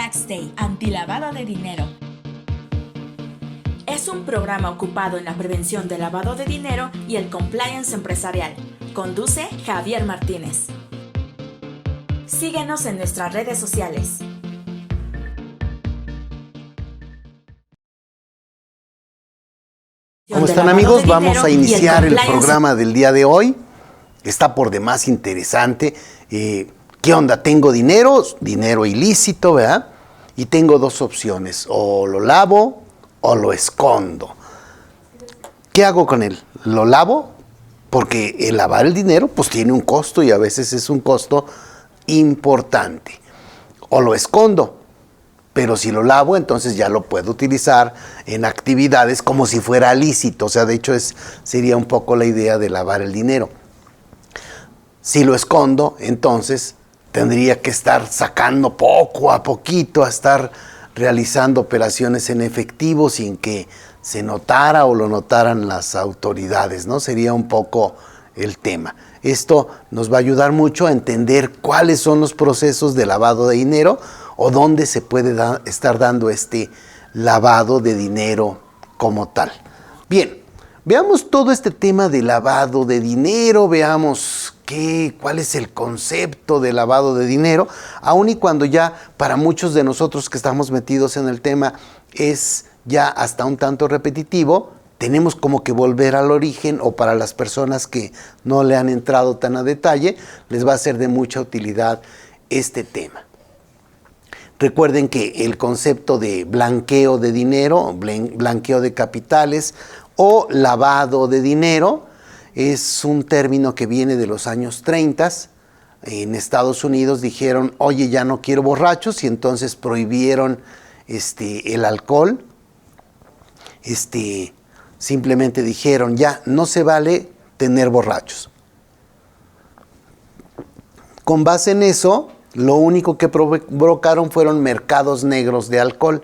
Tax Day, antilavado de dinero. Es un programa ocupado en la prevención del lavado de dinero y el compliance empresarial. Conduce Javier Martínez. Síguenos en nuestras redes sociales. ¿Cómo están, amigos? Vamos a iniciar el programa del día de hoy. Está por demás interesante. ¿Qué onda? Tengo dinero ilícito, ¿verdad? Y tengo dos opciones, o lo lavo o lo escondo. ¿Qué hago con él? ¿Lo lavo? Porque el lavar el dinero pues tiene un costo y a veces es un costo importante. O lo escondo, pero si lo lavo entonces ya lo puedo utilizar en actividades como si fuera lícito. O sea, de hecho sería un poco la idea de lavar el dinero. Si lo escondo, entonces tendría que estar sacando poco a poquito, a estar realizando operaciones en efectivo sin que se notara o lo notaran las autoridades, ¿no? Sería un poco el tema. Esto nos va a ayudar mucho a entender cuáles son los procesos de lavado de dinero o dónde se puede estar dando este lavado de dinero como tal. Bien, veamos todo este tema de lavado de dinero, veamos cuál es el concepto de lavado de dinero, aun y cuando ya para muchos de nosotros que estamos metidos en el tema es ya hasta un tanto repetitivo, tenemos como que volver al origen, o para las personas que no le han entrado tan a detalle, les va a ser de mucha utilidad este tema. Recuerden que el concepto de blanqueo de dinero, blanqueo de capitales o lavado de dinero es un término que viene de los años 30. En Estados Unidos dijeron, oye, ya no quiero borrachos, y entonces prohibieron el alcohol. Simplemente dijeron, ya no se vale tener borrachos. Con base en eso, lo único que provocaron fueron mercados negros de alcohol,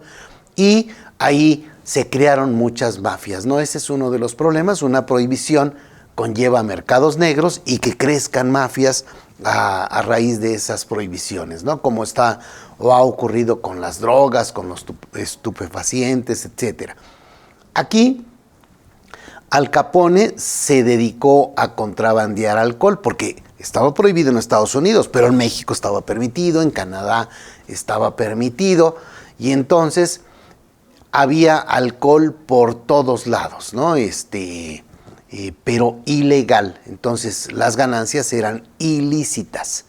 y ahí se crearon muchas mafias, ¿no? Ese es uno de los problemas. Una prohibición conlleva mercados negros y que crezcan mafias a raíz de esas prohibiciones, ¿no? Como está o ha ocurrido con las drogas, con los estupefacientes, etcétera. Aquí, Al Capone se dedicó a contrabandear alcohol porque estaba prohibido en Estados Unidos, pero en México estaba permitido, en Canadá estaba permitido, y entonces había alcohol por todos lados, ¿no? Pero ilegal. Entonces las ganancias eran ilícitas.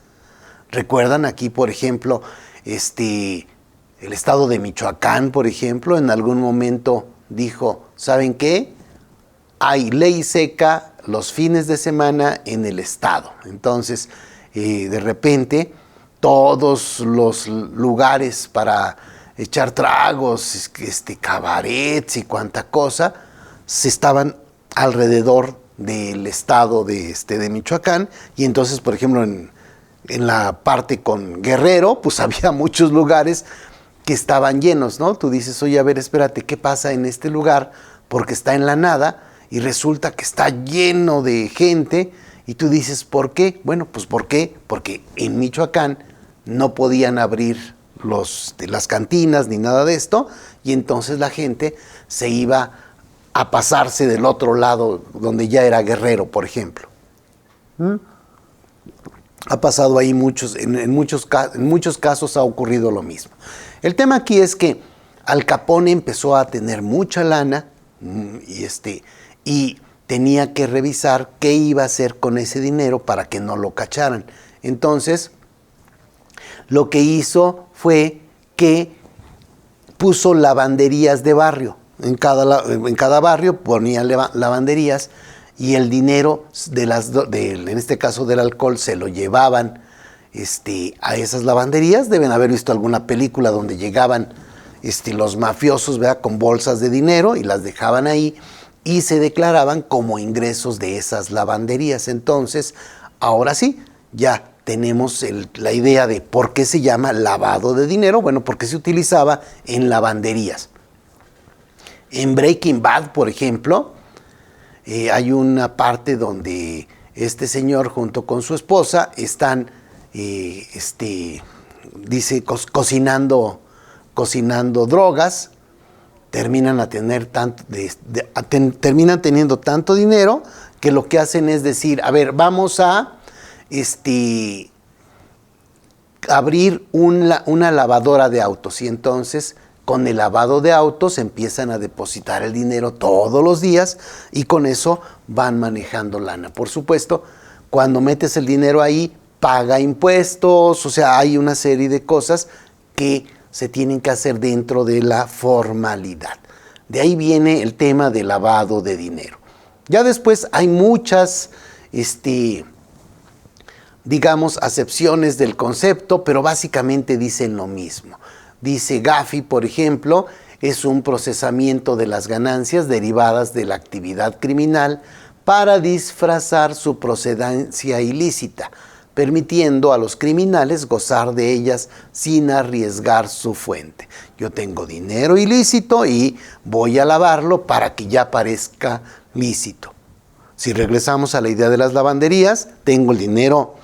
¿Recuerdan aquí, por ejemplo, el estado de Michoacán, por ejemplo, en algún momento dijo, ¿saben qué? Hay ley seca los fines de semana en el estado. Entonces, de repente, todos los lugares para echar tragos, cabarets y cuanta cosa, se estaban alrededor del estado de Michoacán. Y entonces, por ejemplo, en la parte con Guerrero, pues había muchos lugares que estaban llenos, ¿no? Tú dices, oye, a ver, espérate, ¿qué pasa en este lugar? Porque está en la nada y resulta que está lleno de gente. Y tú dices, ¿por qué? Bueno, pues ¿por qué? Porque en Michoacán no podían abrir las cantinas ni nada de esto, y entonces la gente se iba a pasarse del otro lado, donde ya era Guerrero, por ejemplo. Ha pasado ahí en muchos casos ha ocurrido lo mismo. El tema aquí es que Al Capone empezó a tener mucha lana y tenía que revisar qué iba a hacer con ese dinero para que no lo cacharan. Entonces, lo que hizo fue que puso lavanderías de barrio. En cada barrio ponía lavanderías, y el dinero en este caso del alcohol se lo llevaban a esas lavanderías. Deben haber visto alguna película donde llegaban los mafiosos, ¿verdad?, con bolsas de dinero, y las dejaban ahí y se declaraban como ingresos de esas lavanderías. Entonces, ahora sí, ya tenemos la idea de por qué se llama lavado de dinero. Bueno, porque se utilizaba en lavanderías. En Breaking Bad, por ejemplo, hay una parte donde este señor junto con su esposa están, cocinando cocinando drogas, terminan terminan teniendo tanto dinero que lo que hacen es decir, a ver, vamos a abrir una lavadora de autos, y entonces con el lavado de autos empiezan a depositar el dinero todos los días y con eso van manejando lana. Por supuesto, cuando metes el dinero ahí, paga impuestos, o sea, hay una serie de cosas que se tienen que hacer dentro de la formalidad. De ahí viene el tema del lavado de dinero. Ya después hay muchas, digamos, acepciones del concepto, pero básicamente dicen lo mismo. Dice Gaffey, por ejemplo, es un procesamiento de las ganancias derivadas de la actividad criminal para disfrazar su procedencia ilícita, permitiendo a los criminales gozar de ellas sin arriesgar su fuente. Yo tengo dinero ilícito y voy a lavarlo para que ya parezca lícito. Si regresamos a la idea de las lavanderías, tengo el dinero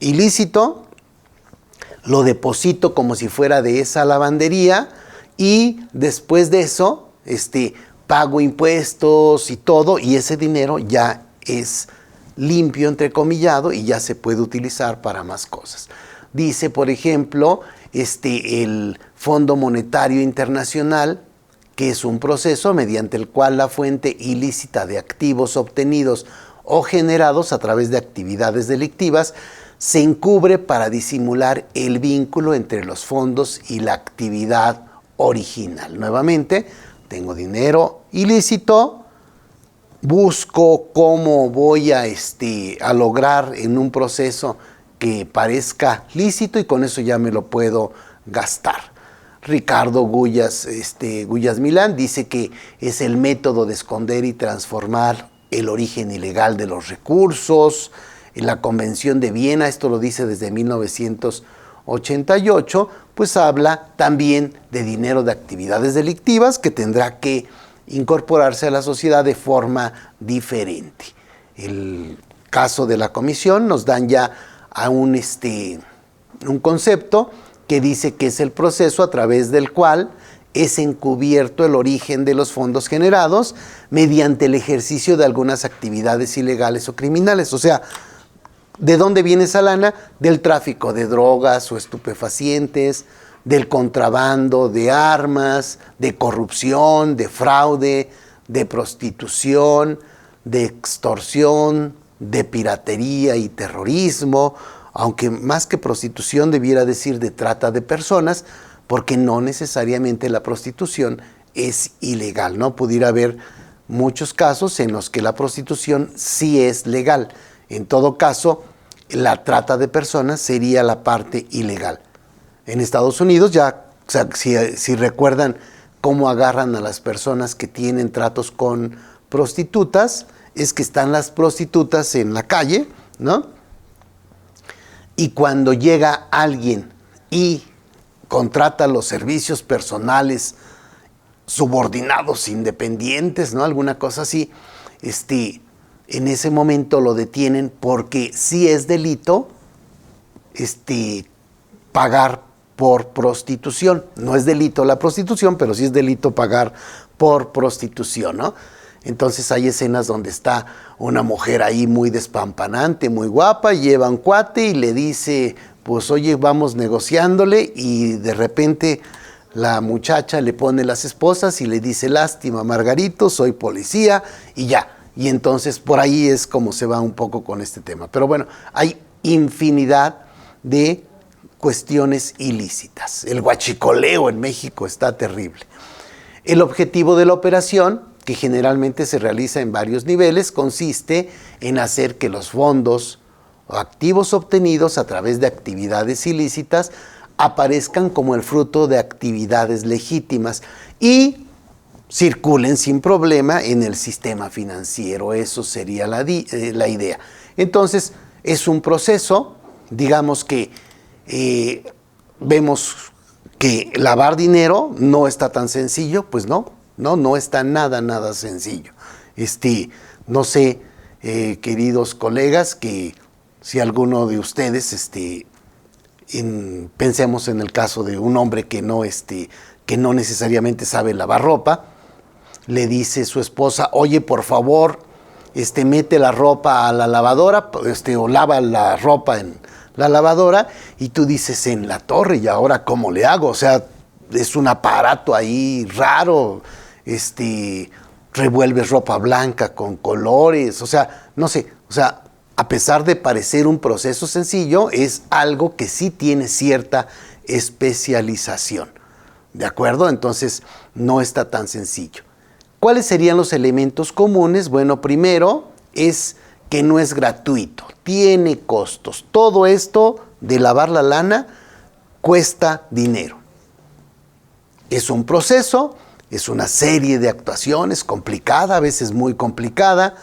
ilícito, lo deposito como si fuera de esa lavandería y después de eso pago impuestos y todo, y ese dinero ya es limpio, entrecomillado, y ya se puede utilizar para más cosas. Dice, por ejemplo, el Fondo Monetario Internacional, que es un proceso mediante el cual la fuente ilícita de activos obtenidos o generados a través de actividades delictivas se encubre para disimular el vínculo entre los fondos y la actividad original. Nuevamente, tengo dinero ilícito, busco cómo voy a lograr en un proceso que parezca lícito y con eso ya me lo puedo gastar. Ricardo Guyas Milán dice que es el método de esconder y transformar el origen ilegal de los recursos. En la Convención de Viena, esto lo dice desde 1988, pues habla también de dinero de actividades delictivas que tendrá que incorporarse a la sociedad de forma diferente. El caso de la comisión nos dan ya a un concepto que dice que es el proceso a través del cual es encubierto el origen de los fondos generados mediante el ejercicio de algunas actividades ilegales o criminales. O sea, ¿de dónde viene esa lana? Del tráfico de drogas o estupefacientes, del contrabando de armas, de corrupción, de fraude, de prostitución, de extorsión, de piratería y terrorismo, aunque más que prostitución debiera decir de trata de personas, porque no necesariamente la prostitución es ilegal, ¿no? Pudiera haber muchos casos en los que la prostitución sí es legal. En todo caso, la trata de personas sería la parte ilegal. En Estados Unidos ya, o sea, si recuerdan cómo agarran a las personas que tienen tratos con prostitutas, es que están las prostitutas en la calle, ¿no? Y cuando llega alguien y contrata los servicios personales subordinados, independientes, ¿no? Alguna cosa así, en ese momento lo detienen porque sí es delito pagar por prostitución. No es delito la prostitución, pero sí es delito pagar por prostitución, ¿no? Entonces hay escenas donde está una mujer ahí muy despampanante, muy guapa, lleva un cuate y le dice, pues oye, vamos negociándole, y de repente la muchacha le pone las esposas y le dice, lástima Margarito, soy policía, y ya. Y entonces por ahí es como se va un poco con este tema. Pero bueno, hay infinidad de cuestiones ilícitas. El huachicoleo en México está terrible. El objetivo de la operación, que generalmente se realiza en varios niveles, consiste en hacer que los fondos o activos obtenidos a través de actividades ilícitas aparezcan como el fruto de actividades legítimas y circulen sin problema en el sistema financiero. Eso sería la idea. Entonces, es un proceso, digamos que vemos que lavar dinero no está tan sencillo, pues no está nada sencillo. No sé, queridos colegas, que si alguno de ustedes Pensemos en el caso de un hombre que no necesariamente sabe lavar ropa. Le dice su esposa, oye, por favor, mete la ropa a la lavadora, o lava la ropa en la lavadora, y tú dices, en la torre, ¿y ahora cómo le hago? O sea, es un aparato ahí raro, revuelves ropa blanca con colores, o sea, no sé, o sea, a pesar de parecer un proceso sencillo, es algo que sí tiene cierta especialización, ¿de acuerdo? Entonces, no está tan sencillo. ¿Cuáles serían los elementos comunes? Bueno, primero es que no es gratuito, tiene costos. Todo esto de lavar la lana cuesta dinero. Es un proceso, es una serie de actuaciones complicada, a veces muy complicada.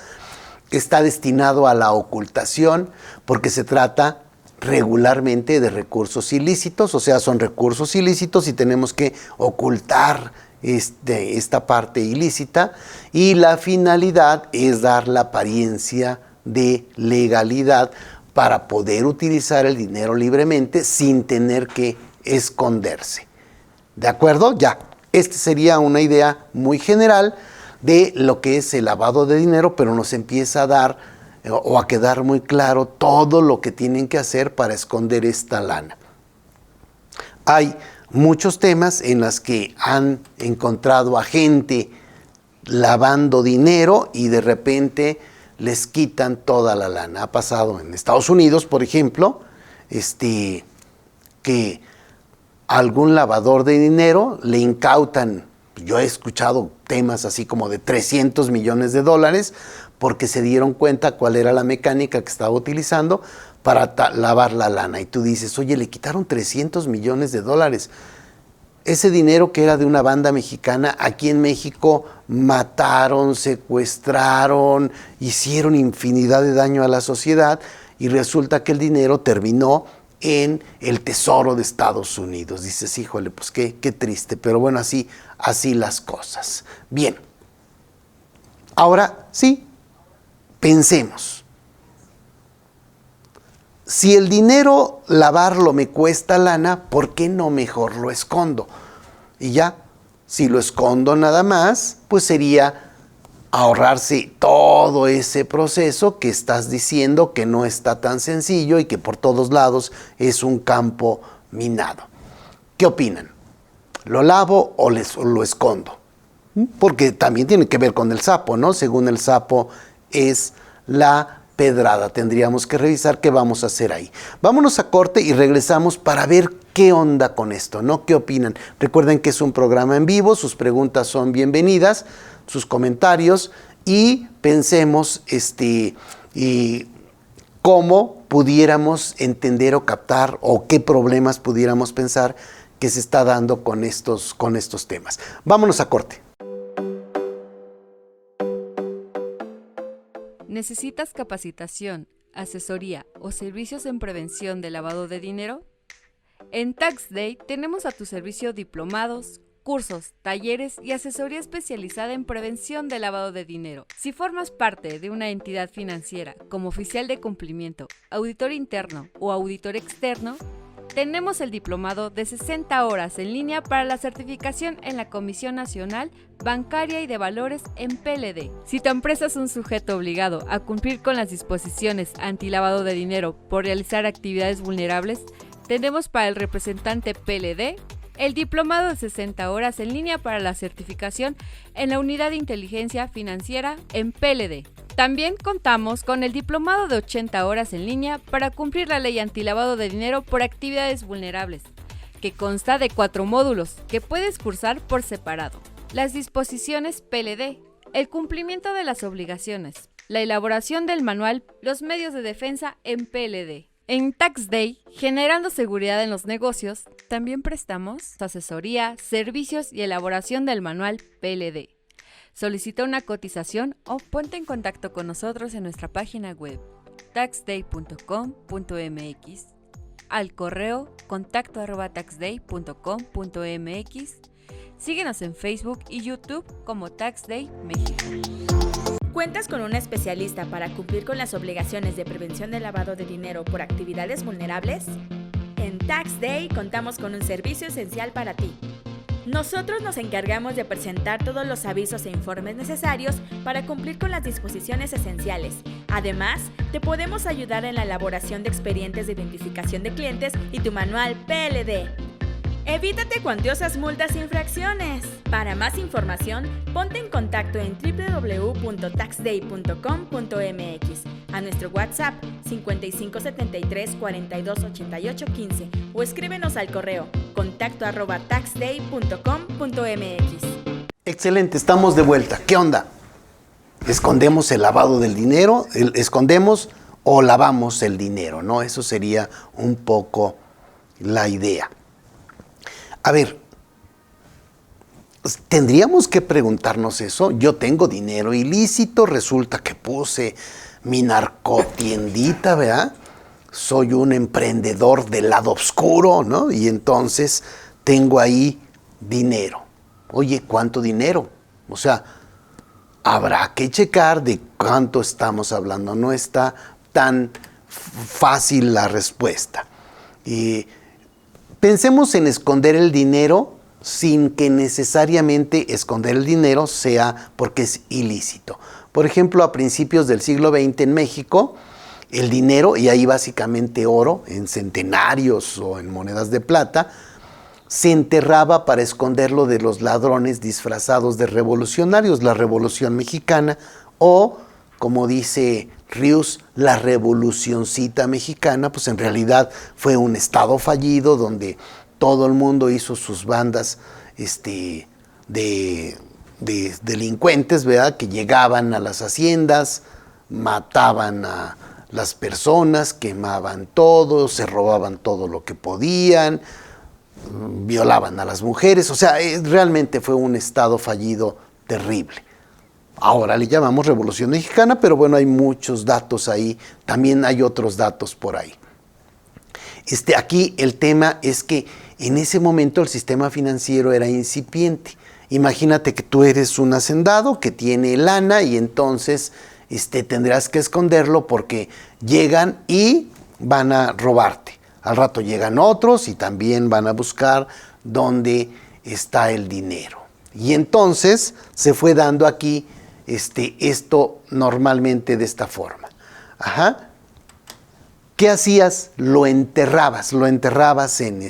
Está destinado a la ocultación porque se trata regularmente de recursos ilícitos, o sea, son recursos ilícitos y tenemos que ocultar esta parte ilícita, y la finalidad es dar la apariencia de legalidad para poder utilizar el dinero libremente sin tener que esconderse. ¿De acuerdo? Ya, esta sería una idea muy general de lo que es el lavado de dinero, pero nos empieza a dar o a quedar muy claro todo lo que tienen que hacer para esconder esta lana. Hay muchos temas en los que han encontrado a gente lavando dinero y de repente les quitan toda la lana. Ha pasado en Estados Unidos, por ejemplo, que algún lavador de dinero le incautan, yo he escuchado temas así como de $300 millones, porque se dieron cuenta cuál era la mecánica que estaba utilizando para lavar la lana. Y tú dices, oye, le quitaron $300 millones. Ese dinero que era de una banda mexicana, aquí en México mataron, secuestraron, hicieron infinidad de daño a la sociedad, y resulta que el dinero terminó en el Tesoro de Estados Unidos. Dices, híjole, pues qué triste, pero bueno, así las cosas. Bien, ahora sí, pensemos. Si el dinero lavarlo me cuesta lana, ¿por qué no mejor lo escondo? Y ya, si lo escondo nada más, pues sería ahorrarse todo ese proceso que estás diciendo que no está tan sencillo y que por todos lados es un campo minado. ¿Qué opinan? ¿Lo lavo o lo escondo? Porque también tiene que ver con el sapo, ¿no? Según el sapo es la pedrada. Tendríamos que revisar qué vamos a hacer ahí. Vámonos a corte y regresamos para ver qué onda con esto, ¿no? ¿Qué opinan? Recuerden que es un programa en vivo, sus preguntas son bienvenidas, sus comentarios, y pensemos y cómo pudiéramos entender o captar, o qué problemas pudiéramos pensar que se está dando con estos temas. Vámonos a corte. ¿Necesitas capacitación, asesoría o servicios en prevención de lavado de dinero? En Tax Day tenemos a tu servicio diplomados, cursos, talleres y asesoría especializada en prevención de lavado de dinero. Si formas parte de una entidad financiera como oficial de cumplimiento, auditor interno o auditor externo, tenemos el diplomado de 60 horas en línea para la certificación en la Comisión Nacional Bancaria y de Valores en PLD. Si tu empresa es un sujeto obligado a cumplir con las disposiciones antilavado de dinero por realizar actividades vulnerables, tenemos para el representante PLD el diplomado de 60 horas en línea para la certificación en la Unidad de Inteligencia Financiera en PLD. También contamos con el diplomado de 80 horas en línea para cumplir la ley antilavado de dinero por actividades vulnerables, que consta de 4 módulos que puedes cursar por separado. Las disposiciones PLD, el cumplimiento de las obligaciones, la elaboración del manual, los medios de defensa en PLD. En Tax Day, generando seguridad en los negocios, también prestamos asesoría, servicios y elaboración del manual PLD. Solicita una cotización o ponte en contacto con nosotros en nuestra página web taxday.com.mx, al correo contacto@taxday.com.mx. Síguenos en Facebook y YouTube como Tax Day México. ¿Cuentas con un especialista para cumplir con las obligaciones de prevención del lavado de dinero por actividades vulnerables? En Tax Day contamos con un servicio esencial para ti. Nosotros nos encargamos de presentar todos los avisos e informes necesarios para cumplir con las disposiciones esenciales. Además, te podemos ayudar en la elaboración de expedientes de identificación de clientes y tu manual PLD. Evítate cuantiosas multas e infracciones. Para más información, ponte en contacto en www.taxday.com.mx, a nuestro WhatsApp 5573 42 88 15 o escríbenos al correo contacto@taxday.com.mx. Excelente, estamos de vuelta. ¿Qué onda? ¿Escondemos el lavado del dinero? ¿Escondemos o lavamos el dinero? ¿No? Eso sería un poco la idea. A ver, tendríamos que preguntarnos eso. Yo tengo dinero ilícito, resulta que puse mi narcotiendita, ¿verdad? Soy un emprendedor del lado oscuro, ¿no? Y entonces tengo ahí dinero. Oye, ¿cuánto dinero? O sea, habrá que checar de cuánto estamos hablando. No está tan fácil la respuesta. Pensemos en esconder el dinero sin que necesariamente esconder el dinero sea porque es ilícito. Por ejemplo, a principios del siglo XX en México, el dinero, y ahí básicamente oro, en centenarios o en monedas de plata, se enterraba para esconderlo de los ladrones disfrazados de revolucionarios, la Revolución Mexicana, o, como dice Rius, la Revolucioncita Mexicana, pues en realidad fue un estado fallido donde todo el mundo hizo sus bandas de delincuentes, ¿verdad? Que llegaban a las haciendas, mataban a las personas, quemaban todo, se robaban todo lo que podían, violaban a las mujeres. O sea, realmente fue un estado fallido terrible. Ahora le llamamos Revolución Mexicana, pero bueno, hay muchos datos ahí, también hay otros datos por ahí. Aquí el tema es que en ese momento el sistema financiero era incipiente. Imagínate que tú eres un hacendado que tiene lana y entonces tendrás que esconderlo porque llegan y van a robarte. Al rato llegan otros y también van a buscar dónde está el dinero. Y entonces se fue dando aquí esto normalmente de esta forma. Ajá. ¿Qué hacías? Lo enterrabas en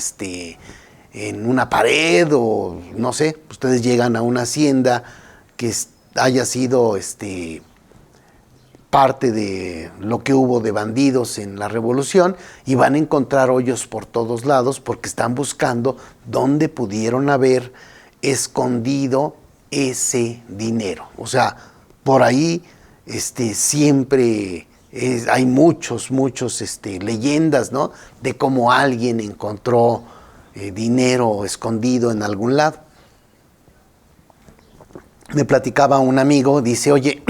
una pared o no sé, ustedes llegan a una hacienda que haya sido parte de lo que hubo de bandidos en la revolución y van a encontrar hoyos por todos lados porque están buscando dónde pudieron haber escondido ese dinero. O sea, por ahí siempre hay muchos leyendas, ¿no? De cómo alguien encontró dinero escondido en algún lado. Me platicaba un amigo, dice, oye,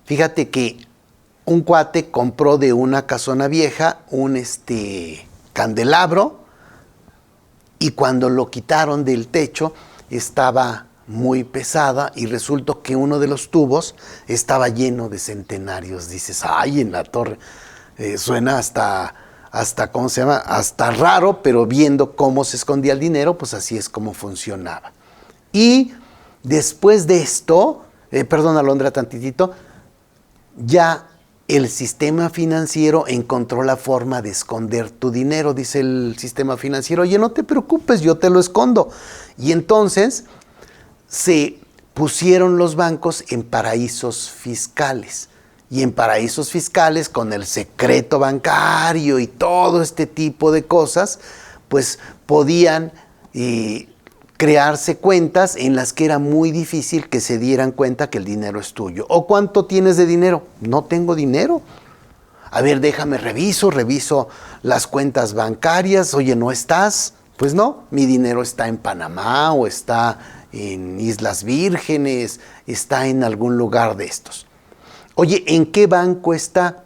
fíjate que un cuate compró de una casona vieja un candelabro y cuando lo quitaron del techo estaba muy pesada y resultó que uno de los tubos estaba lleno de centenarios. Dices, ay, en la torre, suena hasta ¿cómo se llama? Hasta raro, pero viendo cómo se escondía el dinero, pues así es como funcionaba. Y después de esto, perdón, Alondra, tantitito, ya el sistema financiero encontró la forma de esconder tu dinero, dice el sistema financiero, oye, no te preocupes, yo te lo escondo. Y entonces se pusieron los bancos en paraísos fiscales. Y en paraísos fiscales, con el secreto bancario y todo este tipo de cosas, pues podían crearse cuentas en las que era muy difícil que se dieran cuenta que el dinero es tuyo. ¿O cuánto tienes de dinero? No tengo dinero. A ver, déjame reviso las cuentas bancarias. Oye, ¿no estás? Pues no, mi dinero está en Panamá o está en Islas Vírgenes, está en algún lugar de estos. Oye, ¿en qué banco está?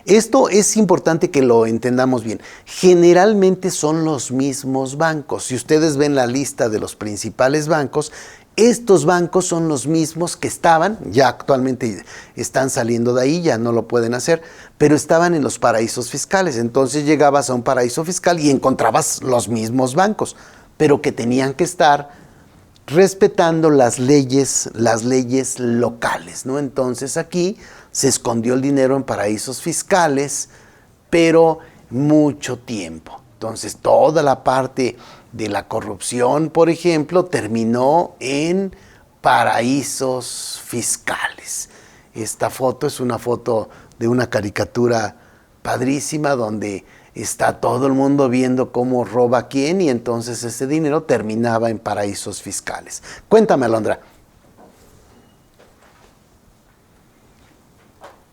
Esto es importante que lo entendamos bien. Generalmente son los mismos bancos. Si ustedes ven la lista de los principales bancos, Estos bancos son los mismos que estaban, ya actualmente están saliendo de ahí, ya no lo pueden hacer, pero estaban en los paraísos fiscales. Entonces llegabas a un paraíso fiscal y encontrabas los mismos bancos, pero que tenían que estar respetando las leyes locales, ¿no? Entonces aquí se escondió el dinero en paraísos fiscales, pero mucho tiempo. Entonces toda la parte de la corrupción, por ejemplo, terminó en paraísos fiscales. Esta foto es una foto de una caricatura padrísima donde está todo el mundo viendo cómo roba a quién y entonces ese dinero terminaba en paraísos fiscales. Cuéntame, Alondra.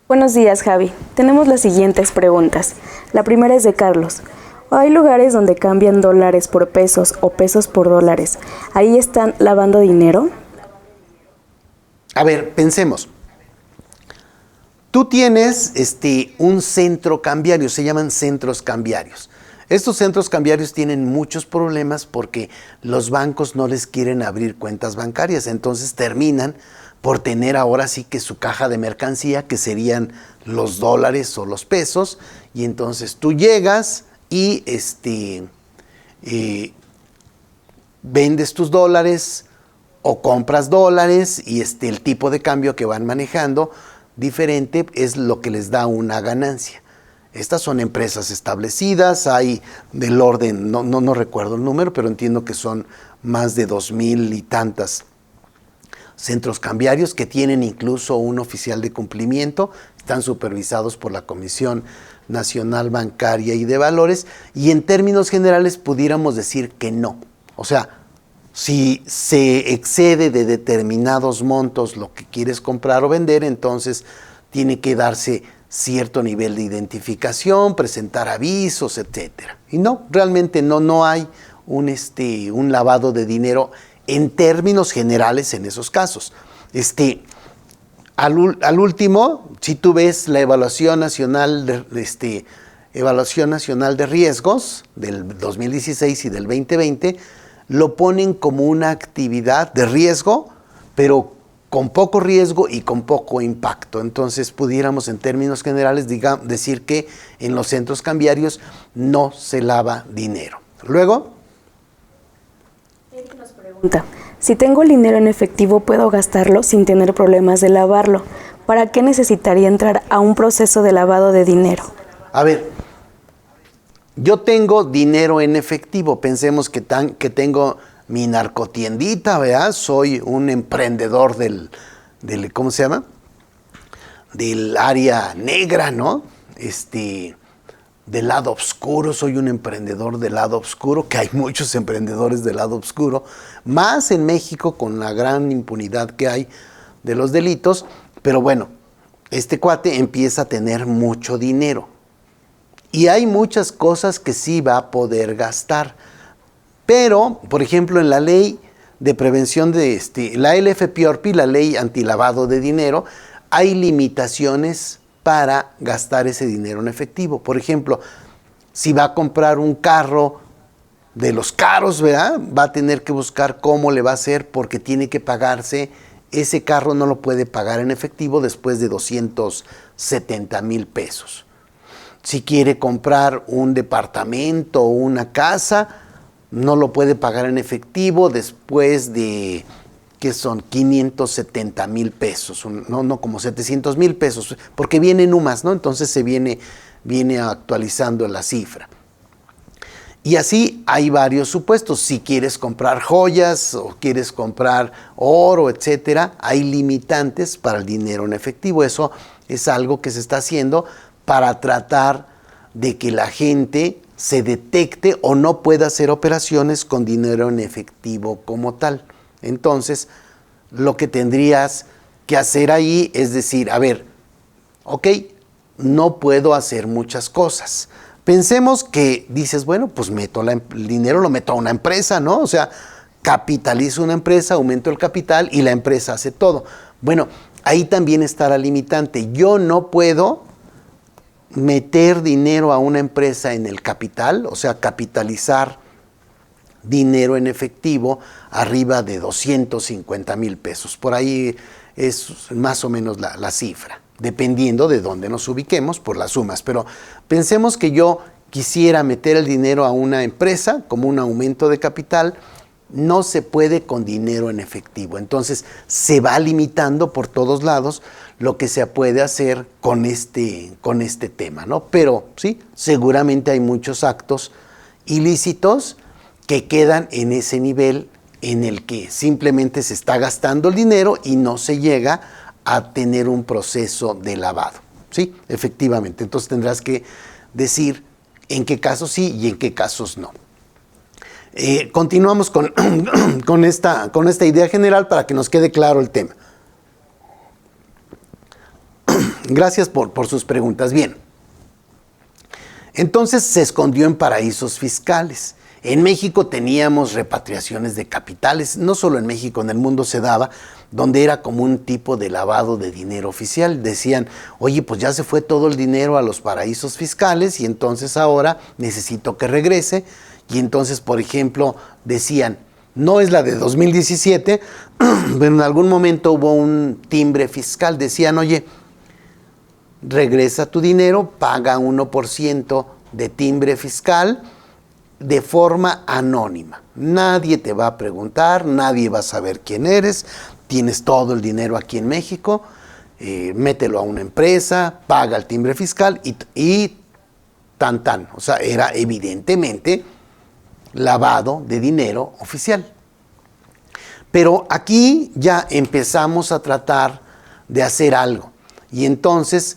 Buenos días, Javi. Tenemos las siguientes preguntas. La primera es de Carlos. Hay lugares donde cambian dólares por pesos o pesos por dólares. ¿Ahí están lavando dinero? A ver, pensemos. Tú tienes un centro cambiario, se llaman centros cambiarios. Estos centros cambiarios tienen muchos problemas porque los bancos no les quieren abrir cuentas bancarias, entonces terminan por tener ahora sí que su caja de mercancía, que serían los dólares o los pesos, y entonces tú llegas y vendes tus dólares o compras dólares y el tipo de cambio que van manejando diferente es lo que les da una ganancia. Estas son empresas establecidas, hay del orden, no recuerdo el número, pero entiendo que son más de 2,000 y tantas centros cambiarios que tienen incluso un oficial de cumplimiento, están supervisados por la Comisión Nacional Bancaria y de Valores, y en términos generales pudiéramos decir que no. O sea, si se excede de determinados montos lo que quieres comprar o vender, entonces tiene que darse cierto nivel de identificación, presentar avisos, etcétera. Y no, realmente no hay un lavado de dinero en términos generales en esos casos. Al último, si tú ves la Evaluación Nacional de Riesgos del 2016 y del 2020, lo ponen como una actividad de riesgo, pero con poco riesgo y con poco impacto. Entonces pudiéramos en términos generales decir que en los centros cambiarios no se lava dinero. Luego, Eric nos pregunta, si tengo el dinero en efectivo, ¿puedo gastarlo sin tener problemas de lavarlo? ¿Para qué necesitaría entrar a un proceso de lavado de dinero? A ver, yo tengo dinero en efectivo, pensemos que tengo mi narcotiendita, ¿verdad? Soy un emprendedor del ¿cómo se llama? Del área negra, ¿no? Del lado oscuro, soy un emprendedor del lado oscuro, que hay muchos emprendedores del lado oscuro, más en México con la gran impunidad que hay de los delitos, pero bueno, este cuate empieza a tener mucho dinero. Y hay muchas cosas que sí va a poder gastar. Pero, por ejemplo, en la ley de prevención de la LFPORPI, la ley antilavado de dinero, hay limitaciones para gastar ese dinero en efectivo. Por ejemplo, si va a comprar un carro de los caros, ¿verdad? Va a tener que buscar cómo le va a hacer porque tiene que pagarse. Ese carro no lo puede pagar en efectivo después de 270,000 pesos. Si quiere comprar un departamento o una casa, no lo puede pagar en efectivo después de, ¿qué son? 570,000 pesos, no como 700,000 pesos, porque viene en UMAS, ¿no? Entonces se viene actualizando la cifra. Y así hay varios supuestos. Si quieres comprar joyas o quieres comprar oro, etcétera, hay limitantes para el dinero en efectivo. Eso es algo que se está haciendo para tratar de que la gente se detecte o no pueda hacer operaciones con dinero en efectivo como tal. Entonces, lo que tendrías que hacer ahí es decir, a ver, ok, no puedo hacer muchas cosas. Pensemos que dices, bueno, pues meto el dinero, lo meto a una empresa, ¿no? O sea, capitalizo una empresa, aumento el capital y la empresa hace todo. Bueno, ahí también está la limitante. Yo no puedo meter dinero a una empresa en el capital, o sea, capitalizar dinero en efectivo arriba de 250,000 pesos. Por ahí es más o menos la cifra, dependiendo de dónde nos ubiquemos por las sumas. Pero pensemos que yo quisiera meter el dinero a una empresa como un aumento de capital. No se puede con dinero en efectivo. Entonces se va limitando por todos lados lo que se puede hacer con este tema, ¿no? Pero sí, seguramente hay muchos actos ilícitos que quedan en ese nivel en el que simplemente se está gastando el dinero y no se llega a tener un proceso de lavado. Sí, efectivamente. Entonces tendrás que decir en qué casos sí y en qué casos no. Continuamos con esta idea general para que nos quede claro el tema. Gracias por sus preguntas. Bien, entonces se escondió en paraísos fiscales. En México teníamos repatriaciones de capitales, no solo en México, en el mundo se daba, donde era como un tipo de lavado de dinero oficial. Decían, oye, pues ya se fue todo el dinero a los paraísos fiscales y entonces ahora necesito que regrese. Y entonces, por ejemplo, decían, no es la de 2017, pero en algún momento hubo un timbre fiscal. Decían, oye, regresa tu dinero, paga 1% de timbre fiscal de forma anónima. Nadie te va a preguntar, nadie va a saber quién eres, tienes todo el dinero aquí en México, mételo a una empresa, paga el timbre fiscal y tan. O sea, era evidentemente lavado de dinero oficial. Pero aquí ya empezamos a tratar de hacer algo. Y entonces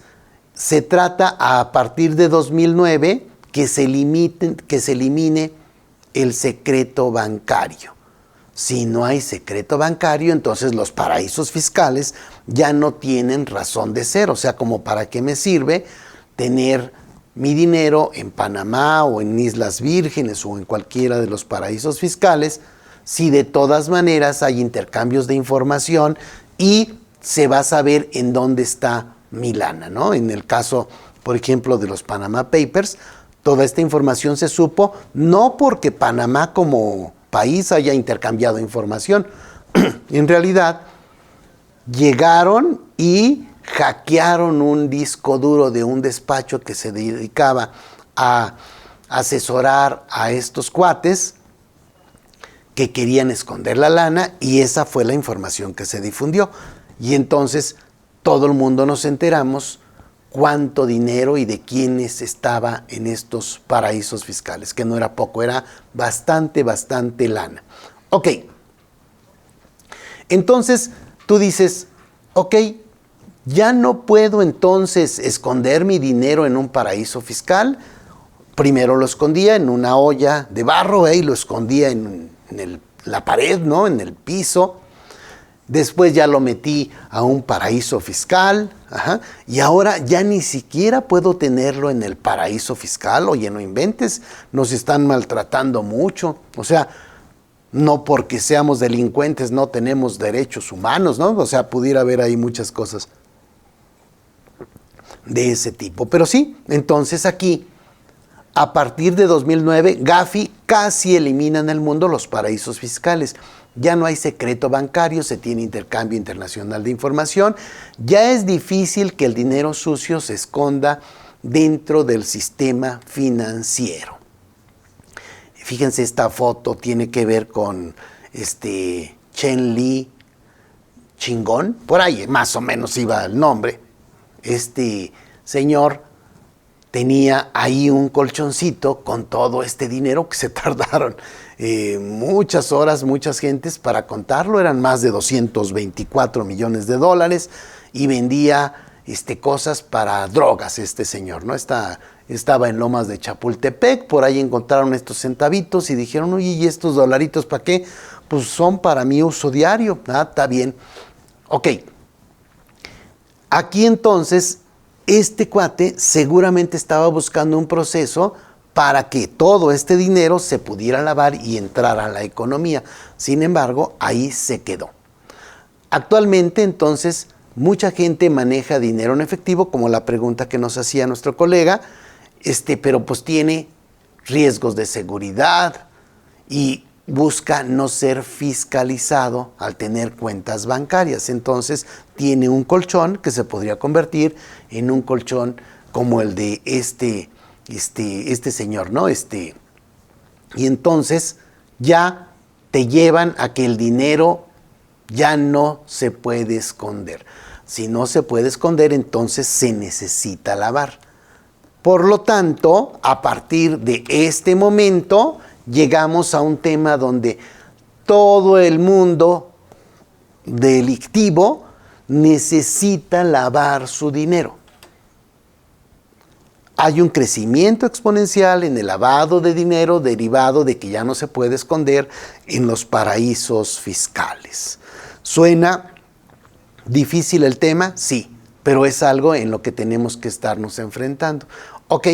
se trata a partir de 2009 que se elimine el secreto bancario. Si no hay secreto bancario, entonces los paraísos fiscales ya no tienen razón de ser. O sea, como para qué me sirve tener mi dinero en Panamá o en Islas Vírgenes o en cualquiera de los paraísos fiscales, si de todas maneras hay intercambios de información y se va a saber en dónde está mi lana, ¿no? En el caso, por ejemplo, de los Panama Papers, toda esta información se supo no porque Panamá como país haya intercambiado información. En realidad, llegaron y hackearon un disco duro de un despacho que se dedicaba a asesorar a estos cuates que querían esconder la lana, y esa fue la información que se difundió. Y entonces todo el mundo nos enteramos cuánto dinero y de quiénes estaba en estos paraísos fiscales, que no era poco, era bastante lana. Ok, entonces tú dices, ok, ya no puedo entonces esconder mi dinero en un paraíso fiscal. Primero lo escondía en una olla de barro, y lo escondía en la pared, ¿no? En el piso. Después ya lo metí a un paraíso fiscal, y ahora ya ni siquiera puedo tenerlo en el paraíso fiscal. Oye, no inventes, nos están maltratando mucho. O sea, no porque seamos delincuentes no tenemos derechos humanos, ¿no? O sea, pudiera haber ahí muchas cosas de ese tipo. Pero sí, entonces aquí, a partir de 2009, Gafi casi elimina en el mundo los paraísos fiscales. Ya no hay secreto bancario, se tiene intercambio internacional de información. Ya es difícil que el dinero sucio se esconda dentro del sistema financiero. Fíjense, esta foto tiene que ver con Chen Li Chingón, por ahí más o menos iba el nombre. Este señor tenía ahí un colchoncito con todo este dinero que se tardaron muchas horas, muchas gentes para contarlo. Eran más de 224 millones de dólares y vendía cosas para drogas este señor, ¿no? Estaba en Lomas de Chapultepec, por ahí encontraron estos centavitos y dijeron, oye, ¿y estos dolaritos para qué? Pues son para mi uso diario. Está bien. Ok. Aquí entonces, este cuate seguramente estaba buscando un proceso para que todo este dinero se pudiera lavar y entrar a la economía. Sin embargo, ahí se quedó. Actualmente, entonces, mucha gente maneja dinero en efectivo, como la pregunta que nos hacía nuestro colega, pero pues tiene riesgos de seguridad y busca no ser fiscalizado al tener cuentas bancarias. Entonces tiene un colchón que se podría convertir en un colchón como el de este señor, ¿no? Y entonces ya te llevan a que el dinero ya no se puede esconder. Si no se puede esconder, entonces se necesita lavar. Por lo tanto, a partir de este momento, llegamos a un tema donde todo el mundo delictivo necesita lavar su dinero. Hay un crecimiento exponencial en el lavado de dinero derivado de que ya no se puede esconder en los paraísos fiscales. ¿Suena difícil el tema? Sí, pero es algo en lo que tenemos que estarnos enfrentando. Ok,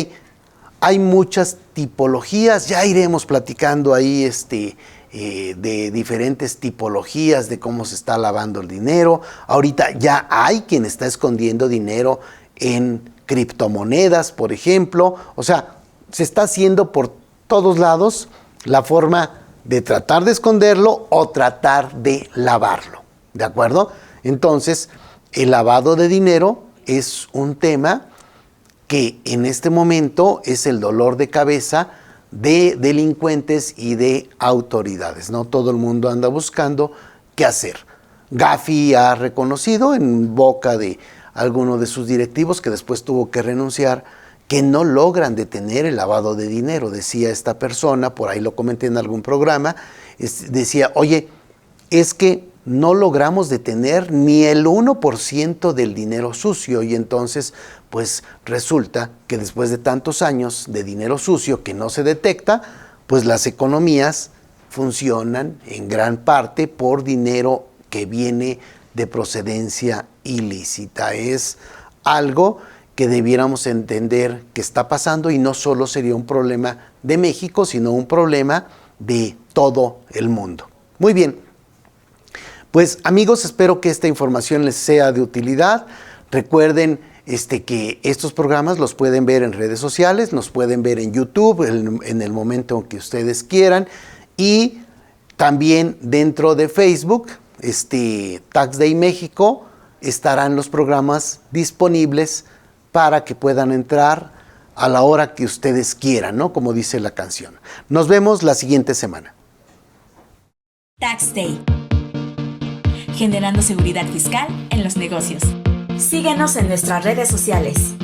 hay muchas tipologías, ya iremos platicando ahí de diferentes tipologías de cómo se está lavando el dinero. Ahorita ya hay quien está escondiendo dinero en criptomonedas, por ejemplo. O sea, se está haciendo por todos lados la forma de tratar de esconderlo o tratar de lavarlo, ¿de acuerdo? Entonces, el lavado de dinero es un tema que en este momento es el dolor de cabeza de delincuentes y de autoridades, ¿no? Todo el mundo anda buscando qué hacer. Gafi ha reconocido en boca de alguno de sus directivos, que después tuvo que renunciar, que no logran detener el lavado de dinero. Decía esta persona, por ahí lo comenté en algún programa, decía, oye, es que no logramos detener ni el 1% del dinero sucio, y entonces pues resulta que después de tantos años de dinero sucio que no se detecta, pues las economías funcionan en gran parte por dinero que viene de procedencia ilícita. Es algo que debiéramos entender que está pasando, y no solo sería un problema de México, sino un problema de todo el mundo. Muy bien, pues amigos, espero que esta información les sea de utilidad. Recuerden que estos programas los pueden ver en redes sociales, nos pueden ver en YouTube en el momento que ustedes quieran, y también dentro de Facebook, Tax Day México, estarán los programas disponibles para que puedan entrar a la hora que ustedes quieran, ¿no? Como dice la canción. Nos vemos la siguiente semana. Tax Day. Generando seguridad fiscal en los negocios. Síguenos en nuestras redes sociales.